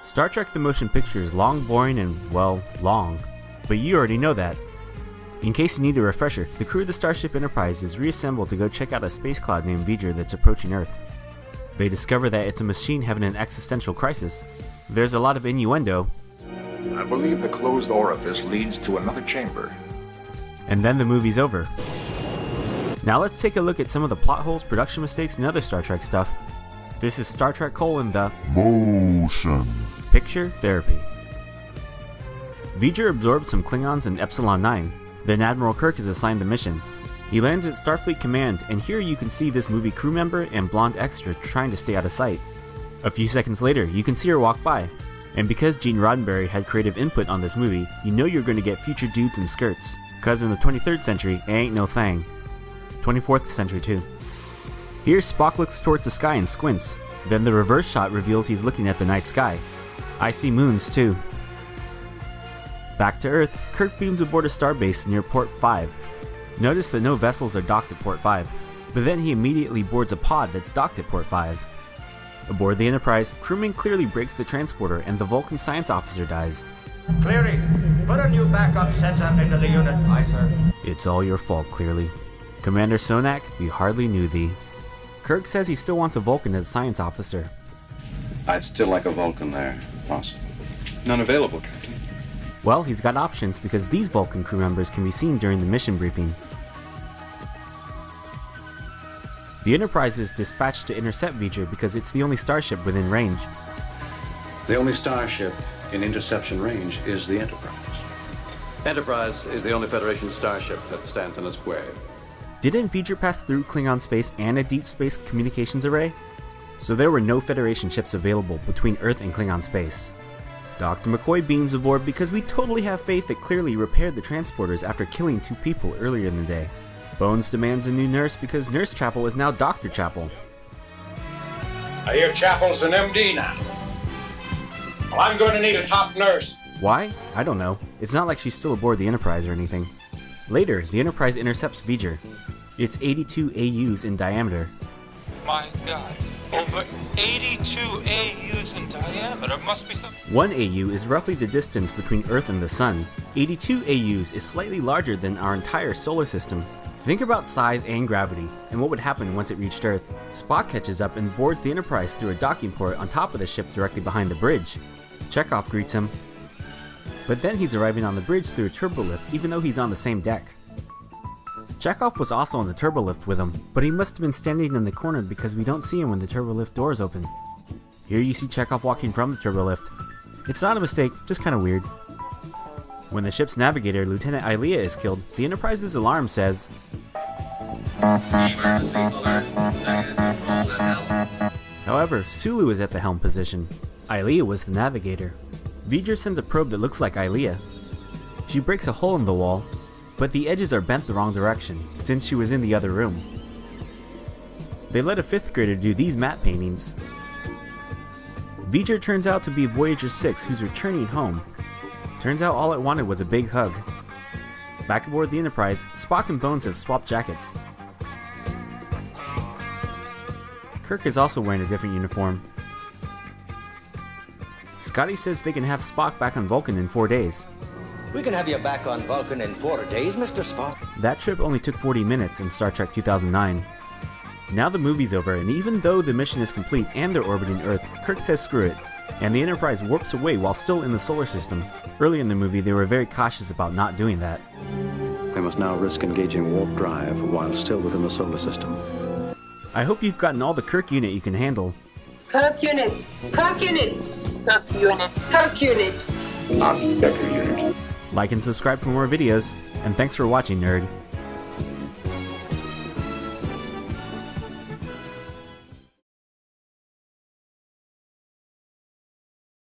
Star Trek the Motion Picture is long, boring, and, well, long. But you already know that. In case you need a refresher, the crew of the Starship Enterprise is reassembled to go check out a space cloud named V'ger that's approaching Earth. They discover that it's a machine having an existential crisis. There's a lot of innuendo. I believe the closed orifice leads to another chamber. And then the movie's over. Now let's take a look at some of the plot holes, production mistakes, and other Star Trek stuff. This is Star Trek: the Motion Picture Therapy. V'ger absorbs some Klingons in Epsilon 9. Then Admiral Kirk is assigned the mission. He lands at Starfleet Command, and here you can see this movie crew member and blonde extra trying to stay out of sight. A few seconds later, you can see her walk by. And because Gene Roddenberry had creative input on this movie, you know you're going to get future dudes in skirts. Cause in the 23rd century, it ain't no thing. 24th century too. Here Spock looks towards the sky and squints. Then the reverse shot reveals he's looking at the night sky. I see moons too. Back to Earth, Kirk beams aboard a starbase near Port 5. Notice that no vessels are docked at Port 5, but then he immediately boards a pod that's docked at Port 5. Aboard the Enterprise, crewman clearly breaks the transporter and the Vulcan science officer dies. Cleary, put a new backup sensor into the unit. Aye, sir. It's all your fault, Clearly. Commander Sonak, we hardly knew thee. Kirk says he still wants a Vulcan as a science officer. I'd still like a Vulcan there, boss. None available, Captain. Well, he's got options because these Vulcan crew members can be seen during the mission briefing. The Enterprise is dispatched to intercept V'ger because it's the only starship within range. The only starship in interception range is the Enterprise. Enterprise is the only Federation starship that stands in its way. Didn't V'ger pass through Klingon space and a deep space communications array? So there were no Federation ships available between Earth and Klingon space. Dr. McCoy beams aboard because we totally have faith that Clearly repaired the transporters after killing 2 people earlier in the day. Bones demands a new nurse because Nurse Chapel is now Dr. Chapel. I hear Chapel's an MD now. Well, I'm going to need a top nurse. Why? I don't know. It's not like she's still aboard the Enterprise or anything. Later, the Enterprise intercepts V'ger. It's 82 AUs in diameter. My God, over 82 AUs in diameter must be something. 1 AU is roughly the distance between Earth and the Sun. 82 AUs is slightly larger than our entire solar system. Think about size and gravity, and what would happen once it reached Earth. Spock catches up and boards the Enterprise through a docking port on top of the ship directly behind the bridge. Chekhov greets him. But then he's arriving on the bridge through a turbolift even though he's on the same deck. Chekhov was also on the turbolift with him, but he must have been standing in the corner because we don't see him when the turbolift doors open. Here you see Chekhov walking from the turbolift. It's not a mistake, just kinda weird. When the ship's navigator, Lieutenant Ilea, is killed, the Enterprise's alarm says, however, Sulu is at the helm position. Ilea was the navigator. V'ger sends a probe that looks like Ilea. She breaks a hole in the wall, but the edges are bent the wrong direction, since she was in the other room. They let a 5th grader do these matte paintings. V'ger turns out to be Voyager 6 who's returning home. Turns out all it wanted was a big hug. Back aboard the Enterprise, Spock and Bones have swapped jackets. Kirk is also wearing a different uniform. Scotty says they can have Spock back on Vulcan in 4 days. We can have you back on Vulcan in 4 days, Mr. Spock. That trip only took 40 minutes in Star Trek 2009. Now the movie's over, and even though the mission is complete and they're orbiting Earth, Kirk says screw it, and the Enterprise warps away while still in the solar system. Early in the movie, they were very cautious about not doing that. They must now risk engaging warp drive while still within the solar system. I hope you've gotten all the Kirk unit you can handle. Kirk unit! Kirk unit! Kirk unit! Kirk unit! Not Decker unit. Like and subscribe for more videos, and thanks for watching, nerd.